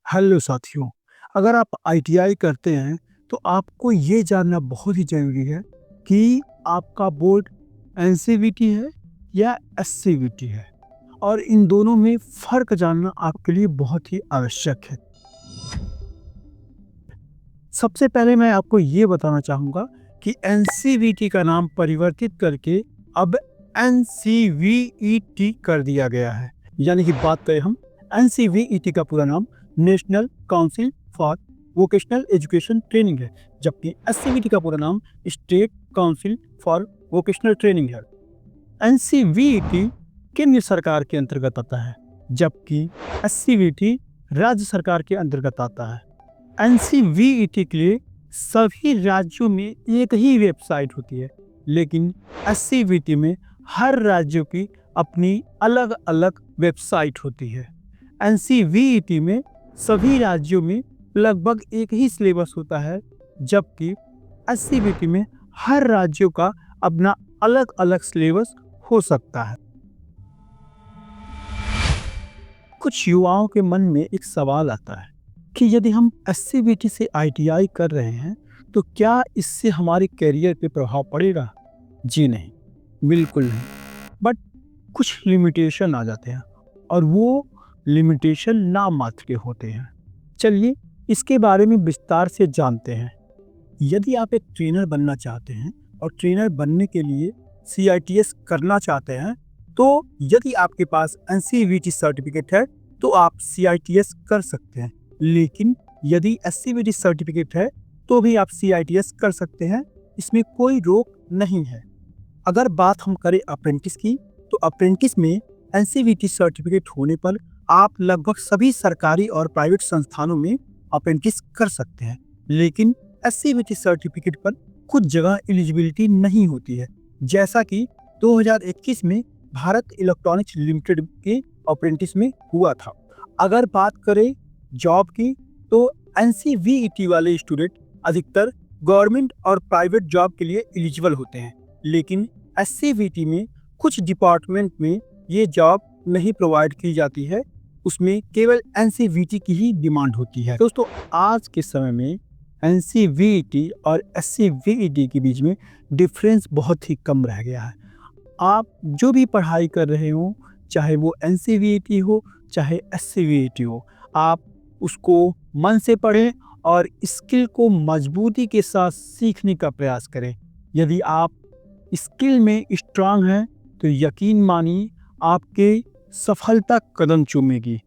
Hello साथियों, अगर आप आईटीआई करते हैं तो आपको ये जानना बहुत ही ज़रूरी है कि आपका बोर्ड एनसीवीटी है या एससीवीटी है और इन दोनों में फ़र्क जानना आपके लिए बहुत ही आवश्यक है। सबसे पहले मैं आपको ये बताना चाहूँगा कि एनसीवीटी का नाम परिवर्तित करके अब एनसीवीईटी कर दिया गया है। यानी कि बात करें हम एनसीवीईटी का पूरा नाम national council for vocational education training है, जबकि एससीवीटी का पूरा नाम state council for vocational training है। एनसीवीईटी केंद्र सरकार के अंतर्गत आता है, जबकि एससीवीटी राज्य सरकार के अंतर्गत आता है। एनसीवीईटी के लिए सभी राज्यों में एक ही वेबसाइट होती है, लेकिन एससीवीटी में हर राज्यों की अपनी अलग अलग वेबसाइट होती है। एनसीवीईटी में सभी राज्यों में लगभग एक ही सिलेबस होता है, जबकि एससीवीटी में हर राज्यों का अपना अलग अलग सिलेबस हो सकता है। कुछ युवाओं के मन में एक सवाल आता है कि यदि हम एससीवीटी से आईटीआई कर रहे हैं तो क्या इससे हमारे करियर पे प्रभाव पड़ेगा? जी नहीं, बिल्कुल नहीं। बट कुछ लिमिटेशन आ जाते हैं और वो लिमिटेशन नाम मात्र के होते हैं। चलिए इसके बारे में विस्तार से जानते हैं। यदि आप एक ट्रेनर बनना चाहते हैं और ट्रेनर बनने के लिए CITS करना चाहते हैं, तो यदि आपके पास एनसीवीटी सर्टिफिकेट है तो आप CITS कर सकते हैं, लेकिन यदि एससीवीटी सर्टिफिकेट है तो भी आप CITS कर सकते हैं, इसमें कोई रोक नहीं है। अगर बात हम करें अप्रेंटिस की, तो अप्रेंटिस में एनसीवीटी सर्टिफिकेट होने पर आप लगभग सभी सरकारी और प्राइवेट संस्थानों में अप्रेंटिस कर सकते हैं, लेकिन एससीवीटी सर्टिफिकेट पर कुछ जगह एलिजिबिलिटी नहीं होती है, जैसा कि 2021 में भारत इलेक्ट्रॉनिक्स लिमिटेड के अप्रेंटिस में हुआ था। अगर बात करें जॉब की, तो एनसीवीईटी वाले स्टूडेंट अधिकतर गवर्नमेंट और प्राइवेट जॉब के लिए एलिजिबल होते हैं, लेकिन एससीवीटी में कुछ डिपार्टमेंट में ये जॉब नहीं प्रोवाइड की जाती है, उसमें केवल एनसीवीटी की ही डिमांड होती है। दोस्तों, आज के समय में एनसीवीटी और एससीवीटी के बीच में डिफरेंस बहुत ही कम रह गया है। आप जो भी पढ़ाई कर रहे हो, चाहे वो एनसीवीटी हो चाहे एससीवीटी हो, आप उसको मन से पढ़ें और स्किल को मजबूती के साथ सीखने का प्रयास करें। यदि आप स्किल में स्ट्रांग हैं तो यकीन मानिए आपके सफलता कदम चूमेगी।